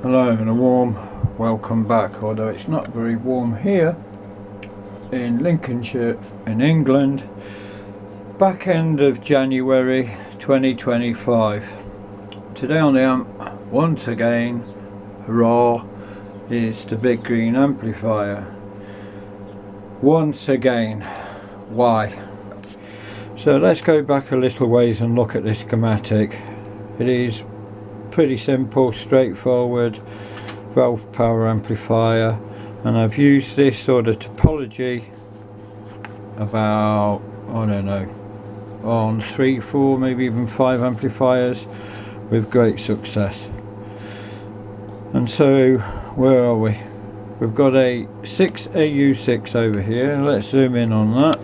Hello and a warm welcome back, although it's not very warm here in Lincolnshire in England. Back end of January 2025. Today on the amp, once again, hurrah, is the big green amplifier. Once again. Why? So let's go back a little ways and look at this schematic. It is pretty simple, straightforward valve power amplifier, and I've used this sort of topology about, I don't know, on 3, 4, maybe even 5 amplifiers with great success. And so where are we? We've got a 6AU6 over here. Let's zoom in on that.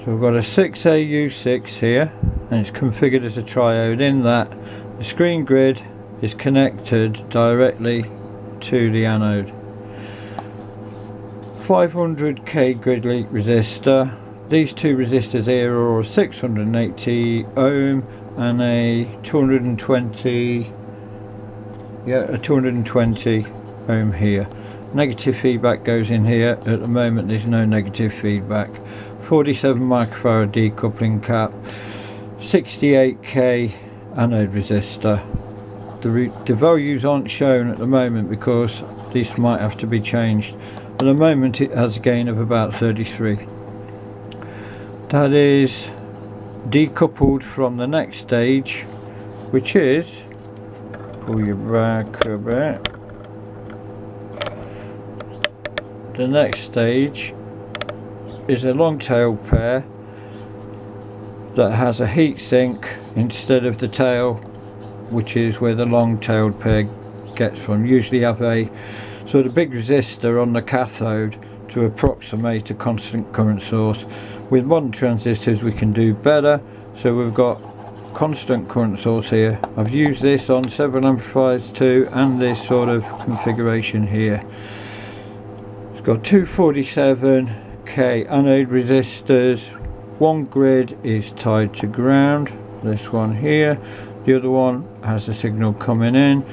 So we've got a 6AU6 here, and it's configured as a triode. In that, the screen grid is connected directly to the anode. 500k grid leak resistor. These two resistors here are a 680 ohm and a 220 ohm here. Negative feedback goes in here. At the moment there's no negative feedback. 47 microfarad decoupling cap, 68k anode resistor. The values aren't shown at the moment because this might have to be changed. At the moment it has a gain of about 33. That is decoupled from the next stage, which is, pull you back a bit, the next stage is a long tail pair that has a heat sink instead of the tail, which is where the long tailed pair gets from. Usually have a sort of big resistor on the cathode to approximate a constant current source. With modern transistors we can do better, so we've got constant current source here. I've used this on several amplifiers too, and this sort of configuration here. It's got 247k anode resistors. One grid is tied to ground, this one here. The other one has a signal coming in.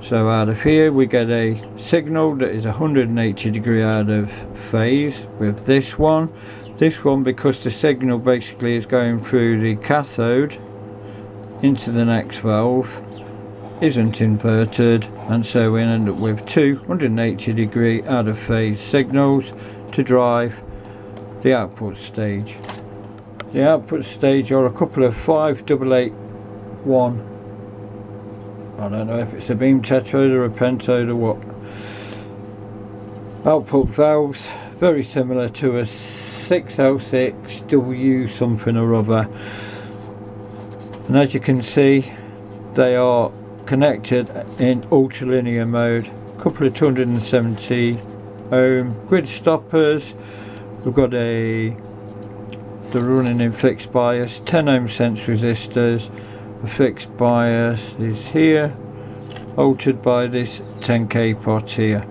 So out of here we get a signal that is 180 degree out of phase with this one. This one, because the signal basically is going through the cathode into the next valve, isn't inverted, and so we end up with two 180 degree out of phase signals to drive the output stage. The output stage are a couple of 5881, I don't know if it's a beam tetrode or a pentode or what, output valves, very similar to a 6L6W something or other. And as you can see, they are connected in ultralinear mode. A couple of 270 ohm grid stoppers. We've got they're running in fixed bias, 10 ohm sense resistors. The fixed bias is here, altered by this 10k pot here.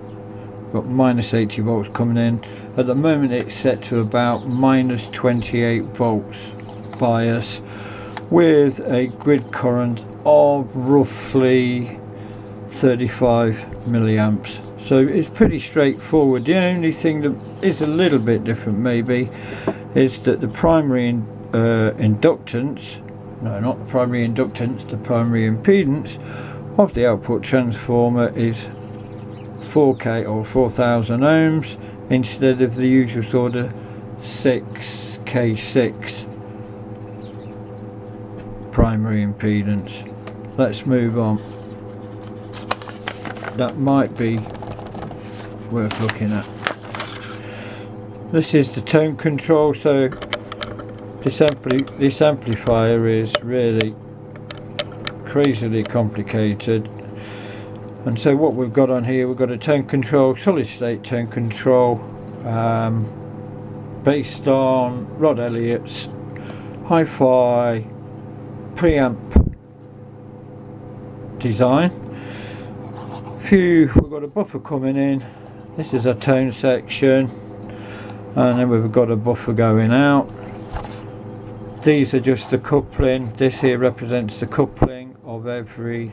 Got minus 80 volts coming in. At the moment it's set to about minus 28 volts bias, with a grid current of roughly 35 milliamps. So it's pretty straightforward. The only thing that is a little bit different maybe is that the primary inductance, no, not the primary inductance, the primary impedance of the output transformer is 4k or 4000 ohms instead of the usual sort of 6k6 primary impedance. Let's move on. That might be worth looking at. This is the tone control. So this amplifier is really crazily complicated, and so what we've got on here, we've got a tone control, solid state tone control, based on Rod Elliott's hi-fi preamp design. We've got a buffer coming in. This is a tone section, and then we've got a buffer going out. These are just the coupling. This here represents the coupling of every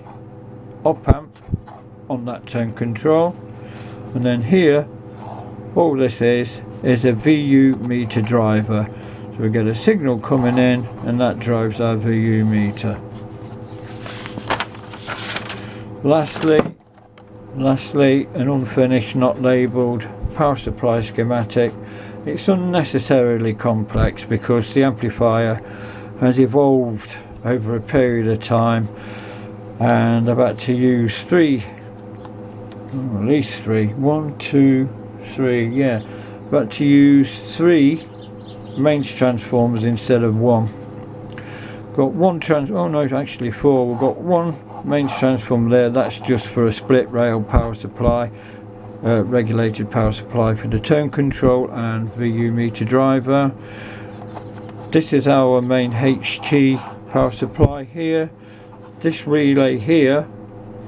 op amp on that tone control. And then here, all this is a VU meter driver. So we get a signal coming in, and that drives our VU meter. Lastly, an unfinished, not labelled power supply schematic. It's unnecessarily complex because the amplifier has evolved over a period of time, and I've had to use at least three, I've had to use 3 mains transformers instead of 1. Got one actually 4. We've got one mains transformer there, that's just for a split rail power supply, regulated power supply for the tone control and VU meter driver. This is our main HT power supply here. This relay here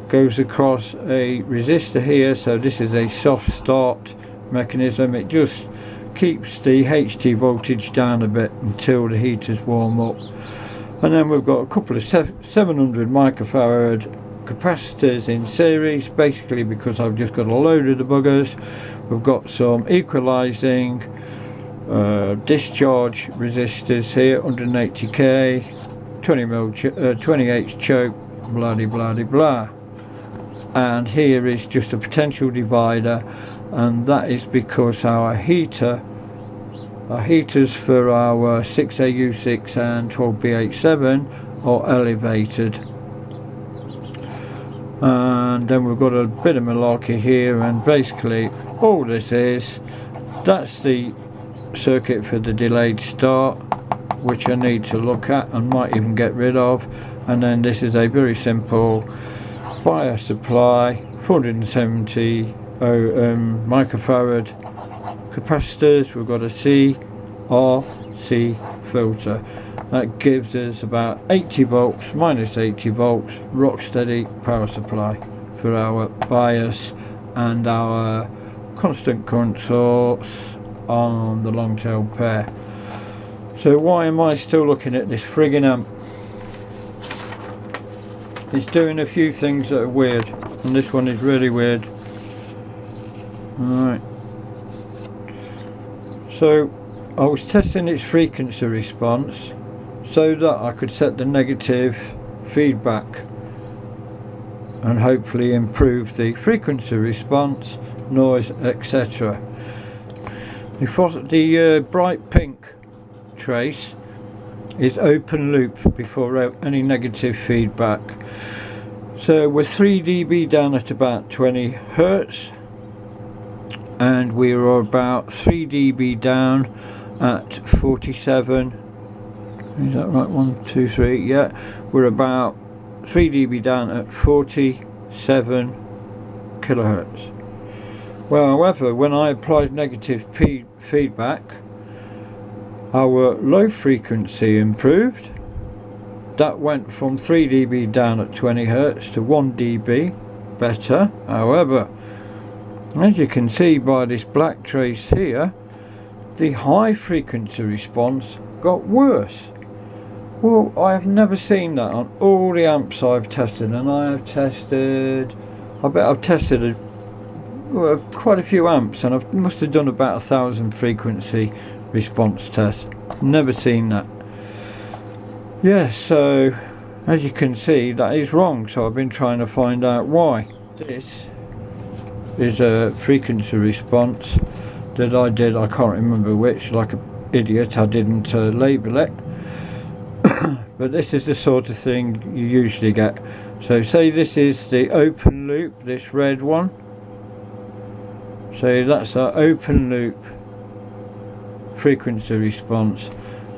goes across a resistor here, so this is a soft start mechanism. It just keeps the HT voltage down a bit until the heaters warm up. And then we've got a couple of 700 microfarad capacitors in series, basically because I've just got a load of the buggers. We've got some equalizing discharge resistors here, 180k, 20H choke, blah de blah de blah. And here is just a potential divider, and that is because our heaters for our 6AU6 and 12BH7 are elevated. And then we've got a bit of malarkey here, and basically all this is, that's the circuit for the delayed start, which I need to look at and might even get rid of. And then this is a very simple bias supply, 470 microfarad capacitors. We've got a CRC filter that gives us about 80 volts minus 80 volts rock steady power supply for our bias and our constant current source on the long tail pair. So why am I still looking at this friggin' amp? It's doing a few things that are weird, and this one is really weird. Alright, so I was testing its frequency response so that I could set the negative feedback and hopefully improve the frequency response, noise, etc. The bright pink trace is open loop before any negative feedback. So we're 3 dB down at about 20 Hertz, and we are about 3 dB down at 47. Is that right? 1, 2, 3. Yeah, we're about 3 dB down at 47 kilohertz. Well, however, when I applied negative feedback, our low frequency improved. That went from 3 dB down at 20 Hertz to 1 dB better. However, as you can see by this black trace here, the high frequency response got worse. Well, I have never seen that on all the amps I've tested, and I bet I've tested quite a few amps, and I must have done about 1,000 frequency response tests. Never seen that. Yes, so as you can see, that is wrong, so I've been trying to find out why. This is a frequency response that I did, I can't remember which, like an idiot I didn't label it. But this is the sort of thing you usually get. So say this is the open loop, this red one. So that's our open loop frequency response.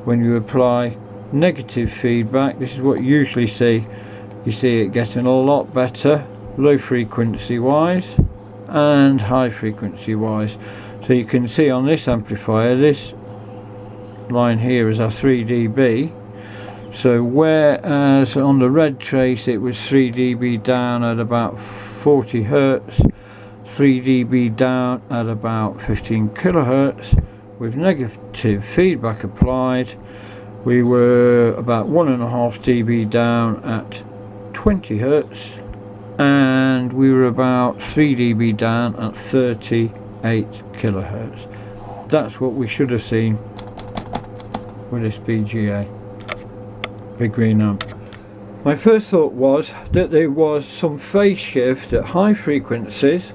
When you apply negative feedback, this is what you usually see. You see it getting a lot better, low frequency wise and high frequency wise. So you can see on this amplifier, this line here is our 3 dB. So whereas on the red trace it was 3 dB down at about 40 Hertz, 3 dB down at about 15 kilohertz, with negative feedback applied, we were about 1.5 dB down at 20 Hertz and we were about 3 dB down at 38 kilohertz. That's what we should have seen with this BGA, big green amp. My first thought was that there was some phase shift at high frequencies,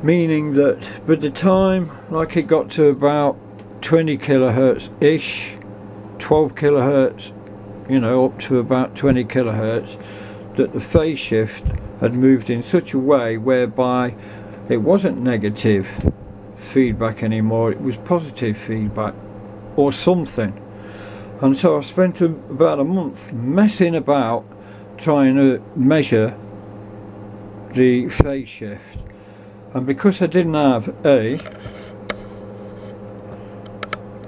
meaning that by the time like it got to about 20 kilohertz ish, 12 kilohertz, you know, up to about 20 kilohertz, that the phase shift had moved in such a way whereby it wasn't negative feedback anymore, it was positive feedback or something. And so I spent about a month messing about trying to measure the phase shift. And because I didn't have a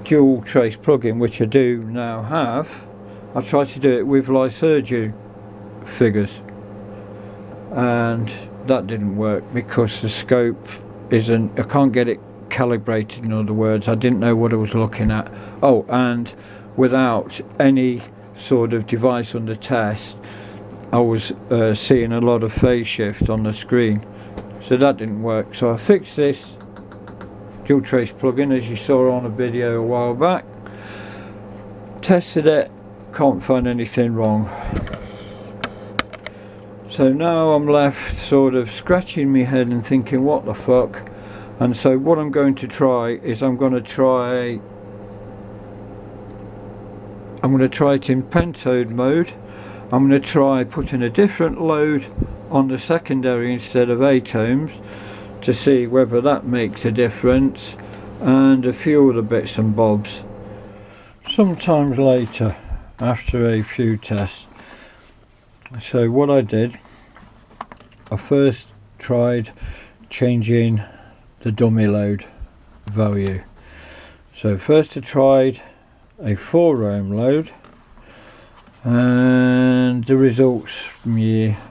dual trace plugin, which I do now have, I tried to do it with Lysergic figures, and that didn't work because the scope isn't, I can't get it calibrated, in other words. I didn't know what I was looking at. Oh, and without any sort of device under test, I was seeing a lot of phase shift on the screen. So that didn't work. So I fixed this dual trace plugin, as you saw on a video a while back. Tested it, can't find anything wrong. So now I'm left sort of scratching my head and thinking, what the fuck? And so what I'm going to try is I'm going to try it in pentode mode. I'm going to try putting a different load on the secondary instead of 8 ohms to see whether that makes a difference, and a few other bits and bobs. Sometimes later, after a few tests. So what I did, I first tried changing the dummy load value. So first I tried a 4 ohm load, and the results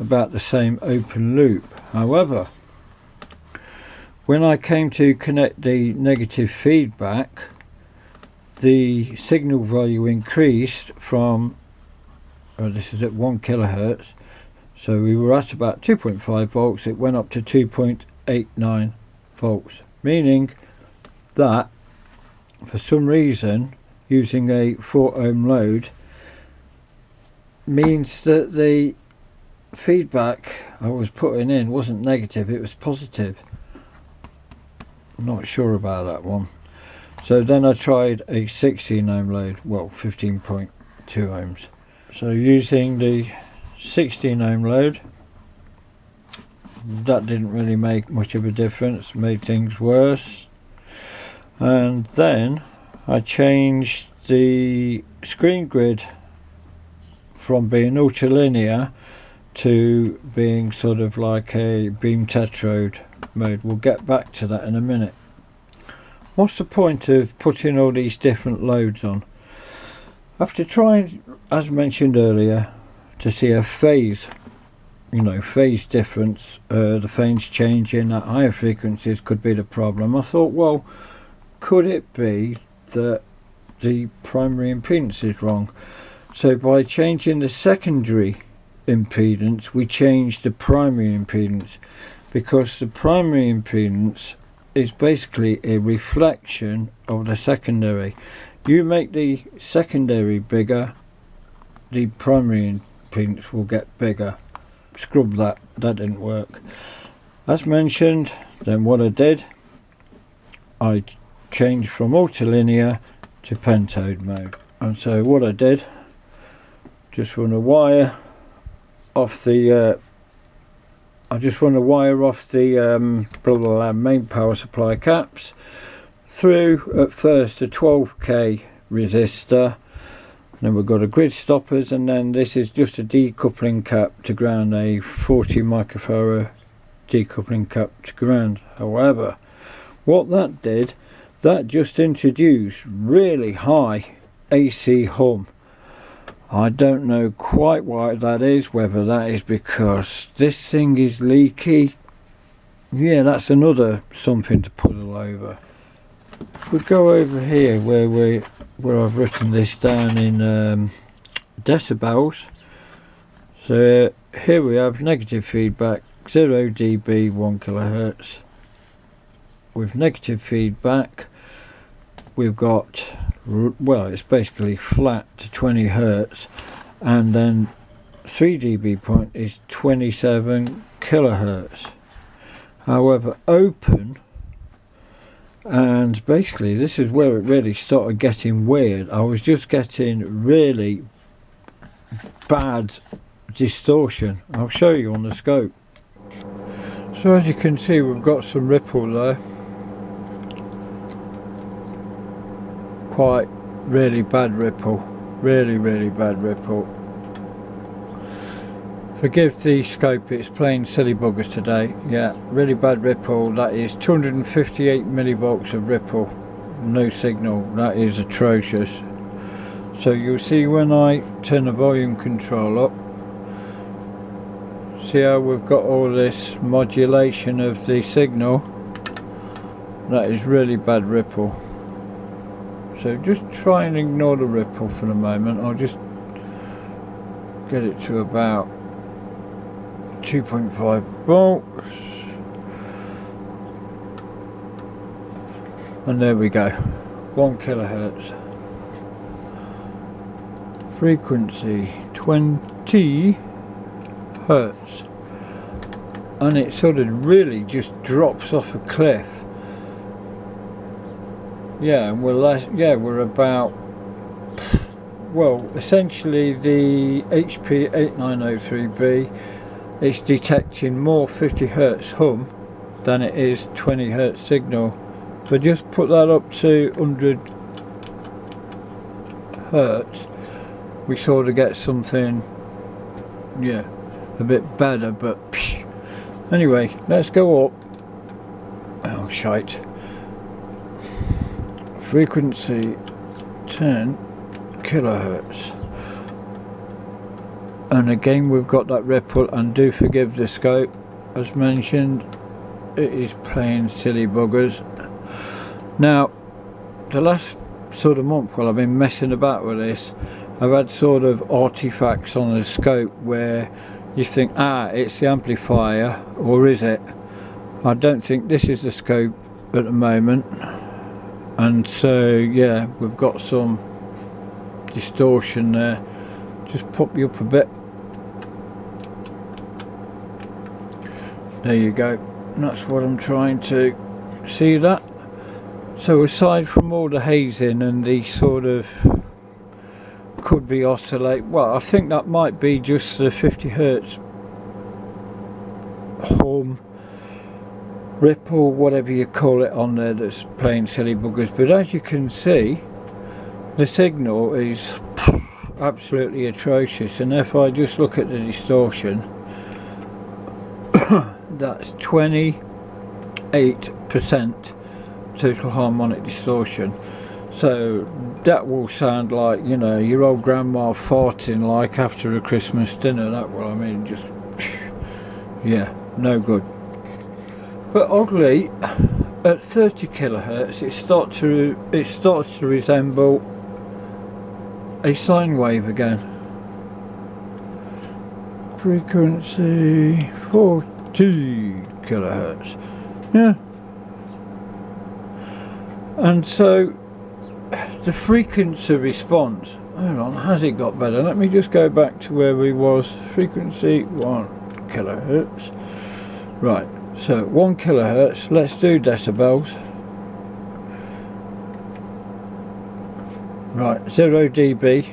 about the same open loop. However, when I came to connect the negative feedback, the signal value increased from, this is at 1 kilohertz, so we were at about 2.5 volts, it went up to 2.89 volts, meaning that for some reason using a 4 ohm load means that the feedback I was putting in wasn't negative, it was positive. I'm not sure about that one. So then I tried a 16 ohm load, well 15.2 ohms. So using the 16 ohm load, that didn't really make much of a difference, made things worse. And then I changed the screen grid from being ultralinear to being sort of like a beam tetrode mode. We'll get back to that in a minute. What's the point of putting all these different loads on? After trying, as mentioned earlier, to see a phase, you know, phase difference, the phase changing at higher frequencies could be the problem. I thought, well, could it be that the primary impedance is wrong? So by changing the secondary impedance, we changed the primary impedance, because the primary impedance is basically a reflection of the secondary. You make the secondary bigger, the primary impedance will get bigger. Scrub that, that didn't work. As mentioned, then what I did, I changed from ultralinear to pentode mode. And so what I did, just run a wire off the main power supply caps through at first a 12k resistor, then we've got a grid stoppers, and then this is just a decoupling cap to ground, a 40 microfarad decoupling cap to ground. However, what that did, that just introduced really high AC hum. I don't know quite why that is, whether that is because this thing is leaky. Yeah, that's another something to puzzle over. If we go over here where I've written this down in decibels, so here we have negative feedback, 0 dB 1 kilohertz. With negative feedback we've got, well, it's basically flat to 20 hertz, and then 3 dB point is 27 kilohertz. However, open, and basically this is where it really started getting weird. I was just getting really bad distortion. I'll show you on the scope. So as you can see, we've got some ripple there, quite really bad ripple, really bad ripple. Forgive the scope, it's playing silly buggers today. Yeah, really bad ripple. That is 258 millivolts of ripple, no signal. That is atrocious. So you'll see when I turn the volume control up, see how we've got all this modulation of the signal. That is really bad ripple. So just try and ignore the ripple for the moment. I'll just get it to about 2.5 volts, and there we go, 1 kilohertz, frequency 20 hertz, and it sort of really just drops off a cliff. Yeah, and we're about, well, essentially the HP8903B, it's detecting more 50 hertz hum than it is 20 hertz signal. So just put that up to 100 hertz, we sort of get something, yeah, a bit better. But anyway, let's go up. Oh shite. Frequency 10 kilohertz. And again we've got that ripple, and do forgive the scope, as mentioned, it is playing silly buggers. Now the last sort of month while I've been messing about with this, I've had sort of artifacts on the scope where you think, it's the amplifier, or is it? I don't think this is the scope at the moment, and so yeah, we've got some distortion there. Just pop you up a bit. There you go. And that's what I'm trying to see that. So aside from all the hazing and the sort of could be oscillate, well, I think that might be just the 50 hertz hum, ripple, whatever you call it on there, that's playing silly buggers. But as you can see, the signal is absolutely atrocious, and if I just look at the distortion, that's 28% total harmonic distortion. So that will sound like, you know, your old grandma farting like after a Christmas dinner. That will, I mean, just yeah, no good. But oddly, at 30 kilohertz it starts to resemble a sine wave again. Frequency 40 kilohertz. Yeah. And so the frequency response, hang on, has it got better? Let me just go back to where we was. Frequency 1 kilohertz. Right, so 1 kilohertz, let's do decibels. Right, 0 dB.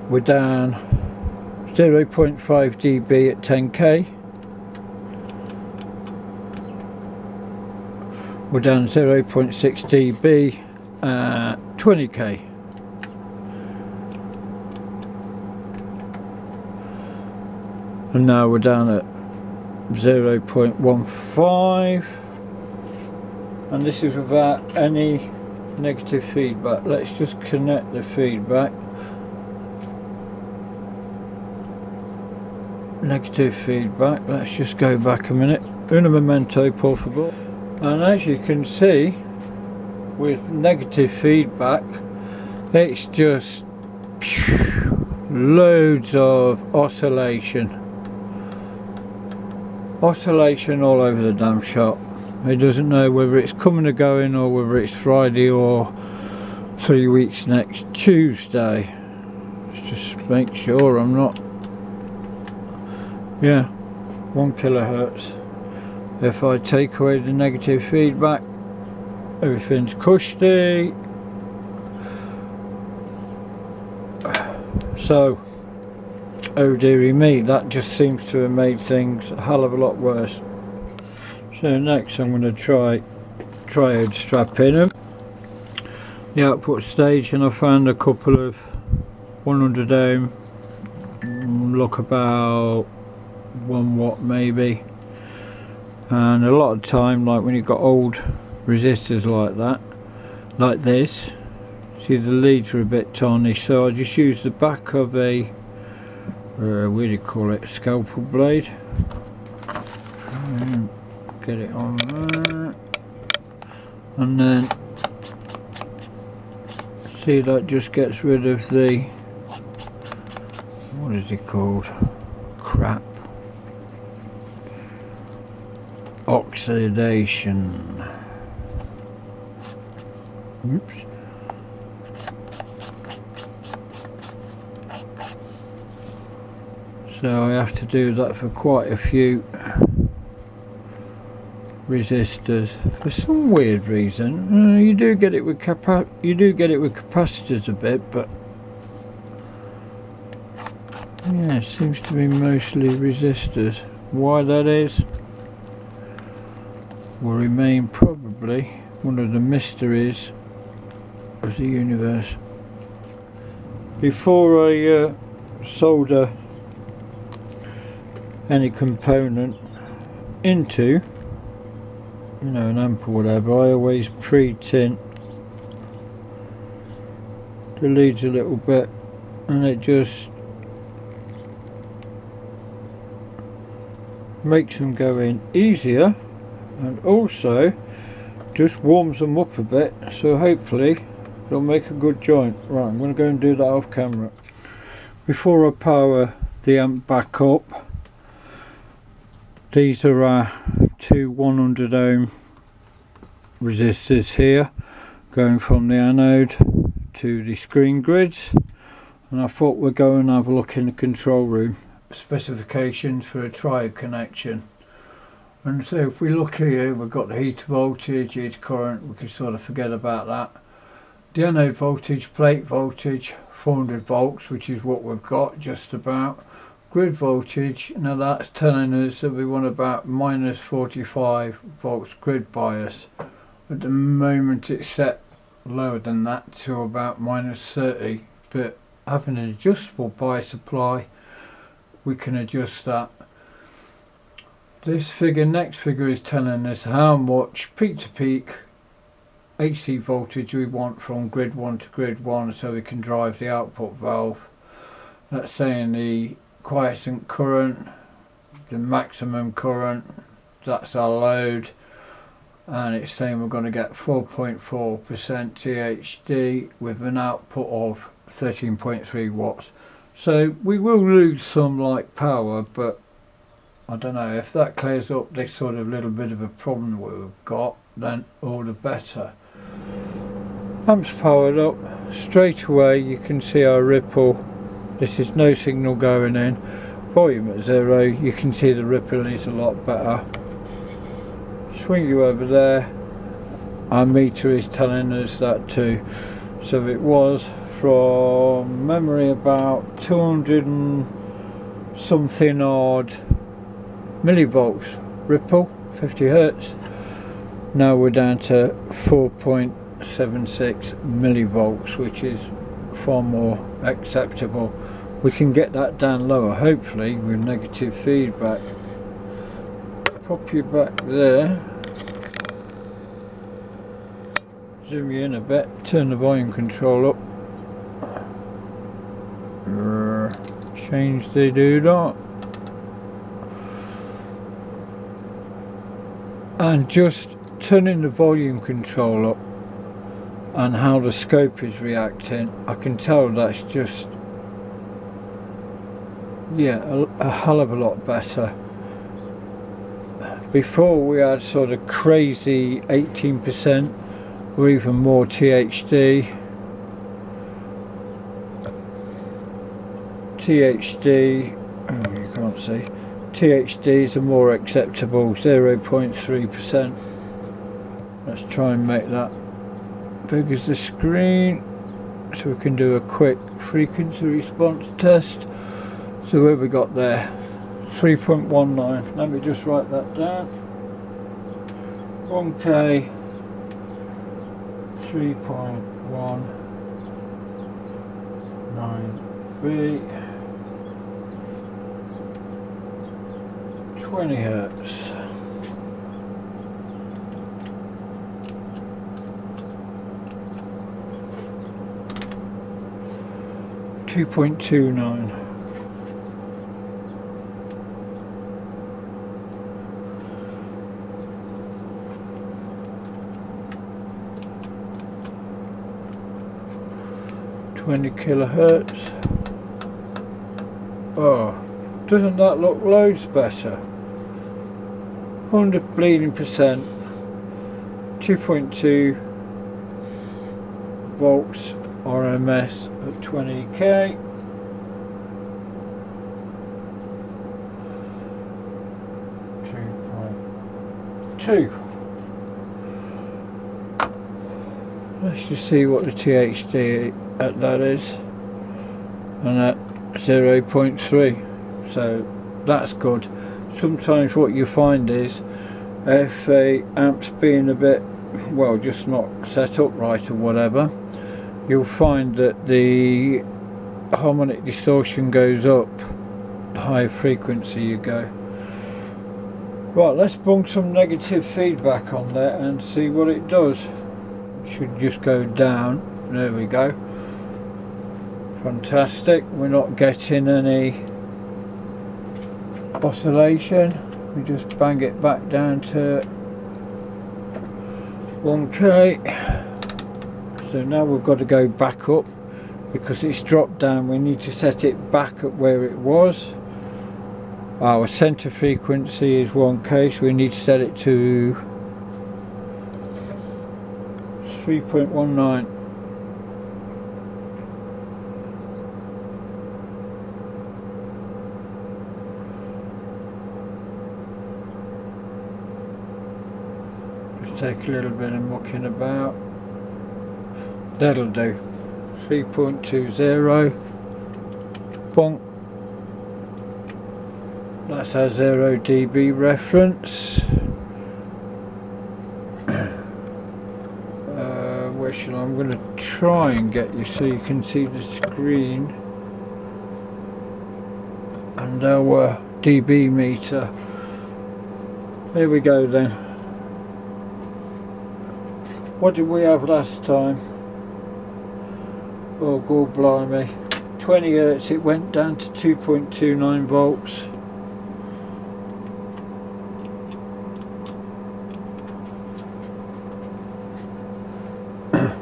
We're down 0.5 dB at 10k. We're down 0.6 dB at 20k. And now we're down at 0.15. And this is without any negative feedback. Let's just connect the feedback. Negative feedback. Let's just go back a minute. Un momento, por favor. And as you can see, with negative feedback, It's just loads of oscillation all over the damn shop. It doesn't know whether it's coming or going, or whether it's Friday or 3 weeks next Tuesday. Just make sure I'm not, yeah, 1 kilohertz. If I take away the negative feedback, everything's cushy. So, oh dearie me, that just seems to have made things a hell of a lot worse. So next I'm going to try Triode strapping them. The output stage, and I found a couple of 100 ohm, look about 1 watt maybe. And a lot of time, like when you've got old resistors like that, like this, see the leads are a bit tarnished, so I just use the back of a what do you call it, scalpel blade. Try and get it on there, and then see that just gets rid of the, what is it called, crap, oxidation. Oops. So I have to do that for quite a few resistors for some weird reason. You do get it with capacitors a bit, but yeah, it seems to be mostly resistors. Why that is will remain probably one of the mysteries of the universe. Before I solder any component into, you know, an amp or whatever, I always pre-tint the leads a little bit, and it just makes them go in easier, and also just warms them up a bit, so hopefully they'll make a good joint. Right, I'm going to go and do that off camera. Before I power the amp back up, these are our two 100 ohm resistors here, going from the anode to the screen grids, and I thought we'd go and have a look in the control room. Specifications for a Triode connection. And so if we look here, we've got the heater voltage, heater current, we can sort of forget about that. The anode voltage, plate voltage, 400 volts, which is what we've got just about. Grid voltage, now that's telling us that we want about minus 45 volts grid bias. At the moment it's set lower than that to about minus 30, but having an adjustable bias supply, we can adjust that. This figure, next figure, is telling us how much peak to peak AC voltage we want from grid 1 to grid 1, so we can drive the output valve. That's saying the quiescent current, the maximum current, that's our load, and it's saying we're going to get 4.4% THD with an output of 13.3 watts. So we will lose some like power, but I don't know, if that clears up this sort of little bit of a problem we've got, then all the better. Amp's powered up. Straight away you can see our ripple. This is no signal going in. Volume at 0, you can see the ripple is a lot better. Swing you over there, our meter is telling us that too. So it was, from memory, about 200 and something odd millivolts ripple, 50 hertz. Now we're down to 4.76 millivolts, which is far more acceptable. We can get that down lower, hopefully, with negative feedback. Pop you back there, zoom you in a bit, turn the volume control up, change the doodah, and just turning the volume control up and how the scope is reacting, I can tell that's just, yeah, a hell of a lot better. Before we had sort of crazy 18% or even more THD. Oh, you can't see. THDs are more acceptable, 0.3%. Let's try and make that big as the screen so we can do a quick frequency response test. So where we got there, 3.19. Let me just write that down. 1K 3.19B 20 hertz. .29. kilohertz. Oh, doesn't that look loads better? 100 bleeding percent, 2.2 volts RMS at 20k. Let's just see what the THD at that is, and at 0.3, so that's good. Sometimes what you find is if a amp's being a bit, well, just not set up right or whatever, you'll find that the harmonic distortion goes up the higher frequency you go. Right, let's bung some negative feedback on there and see what it does. It should just go down. There we go. Fantastic. We're not getting any oscillation. We just bang it back down to 1K. So now we've got to go back up because it's dropped down. We need to set it back at where it was. Our center frequency is 1K, so we need to set it to 3.19. Just take a little bit of mucking about. That'll do. 3.20. Bonk. That's our 0 dB reference. I'm going to try and get you so you can see the screen and our dB meter. Here we go then. What did we have last time? Oh, God blimey. 20 hertz, it went down to 2.29 volts.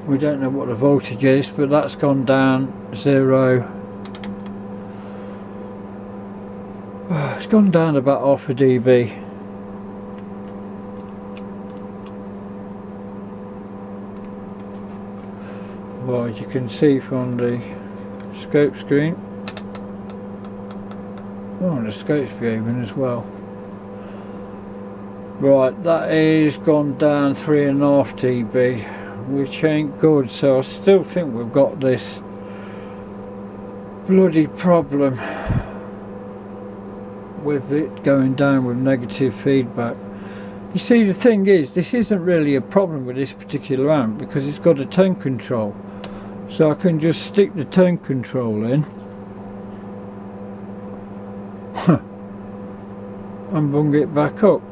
We don't know what the voltage is, but that's gone down 0. It's gone down about half a dB. Well, as you can see from the scope screen. Oh, the scope's behaving as well. Right, that is gone down 3.5 dB. Which ain't good, so I still think we've got this bloody problem with it going down with negative feedback. You see, the thing is, this isn't really a problem with this particular amp because it's got a tone control, so I can just stick the tone control in and bung it back up.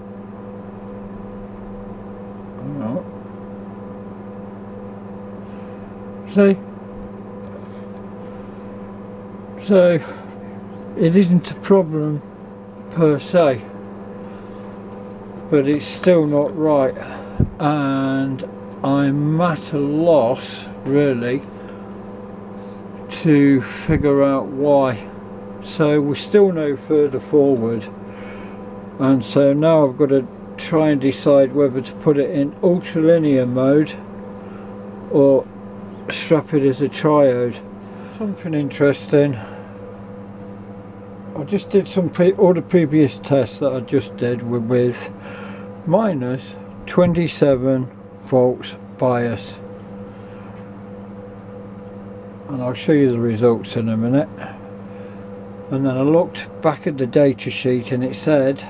So it isn't a problem per se, but it's still not right, and I'm at a loss really to figure out why. So we're still no further forward, and so now I've got to try and decide whether to put it in ultralinear mode or strap it as a triode. Something interesting, I just did all the previous tests that I just did with minus 27 volts bias, and I'll show you the results in a minute. And then I looked back at the data sheet and it said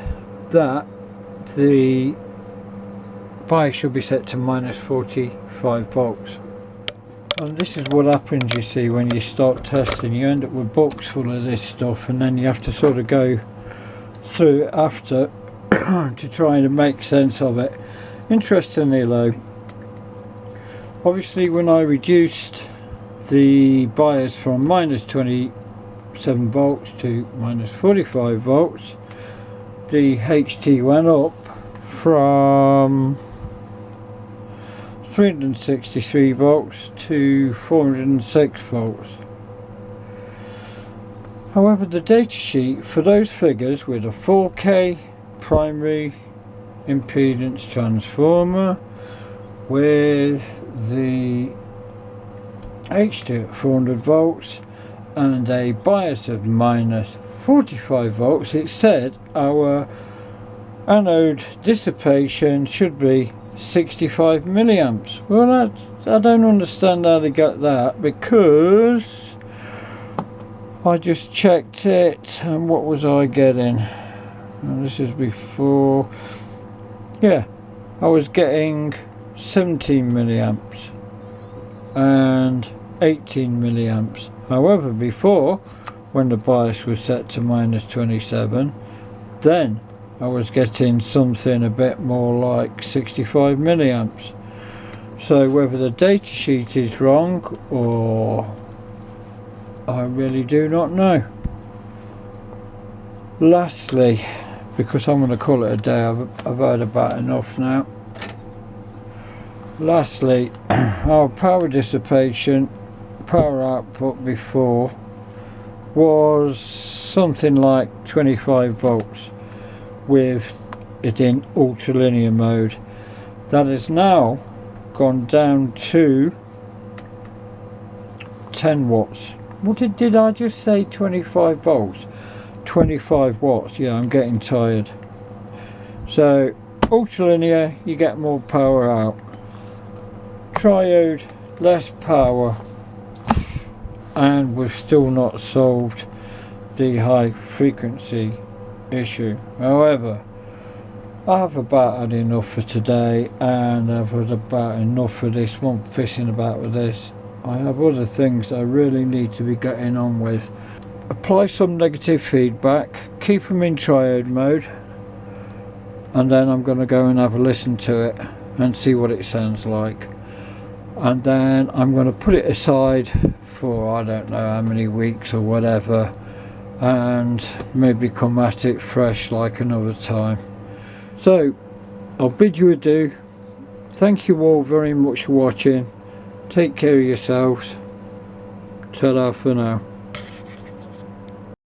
that the bias should be set to minus 45 volts. And this is what happens, you see, when you start testing. You end up with books full of this stuff, and then you have to sort of go through it after to try and make sense of it. Interestingly though, obviously when I reduced the bias from minus 27 volts to minus 45 volts, the HT went up from 363 volts to 406 volts. However, the datasheet for those figures with a 4K primary impedance transformer with the HT at 400 volts and a bias of minus 45 volts, it said our anode dissipation should be 65 milliamps. Well, I don't understand how they got that, because I just checked it and what was I getting? And this is before, yeah, I was getting 17 milliamps and 18 milliamps. However, before, when the bias was set to minus 27, then I was getting something a bit more like 65 milliamps. So whether the data sheet is wrong or I really do not know. Lastly, because I'm going to call it a day, I've had about enough now. Lastly, our power dissipation, power output before was something like 25 volts with it in ultralinear mode. That has now gone down to 10 watts. What did I just say? 25 volts? 25 watts. Yeah, I'm getting tired. So ultralinear, you get more power out. Triode, less power, and we've still not solved the high frequency issue. However, I've about had enough for today, and I've had about enough for this one pissing about with this. I have other things I really need to be getting on with. Apply some negative feedback, keep them in triode mode, and then I'm going to go and have a listen to it and see what it sounds like. And then I'm going to put it aside for I don't know how many weeks or whatever, and maybe come at it fresh like another time. So I'll bid you adieu. Thank you all very much for watching. Take care of yourselves. Ta-ra for now.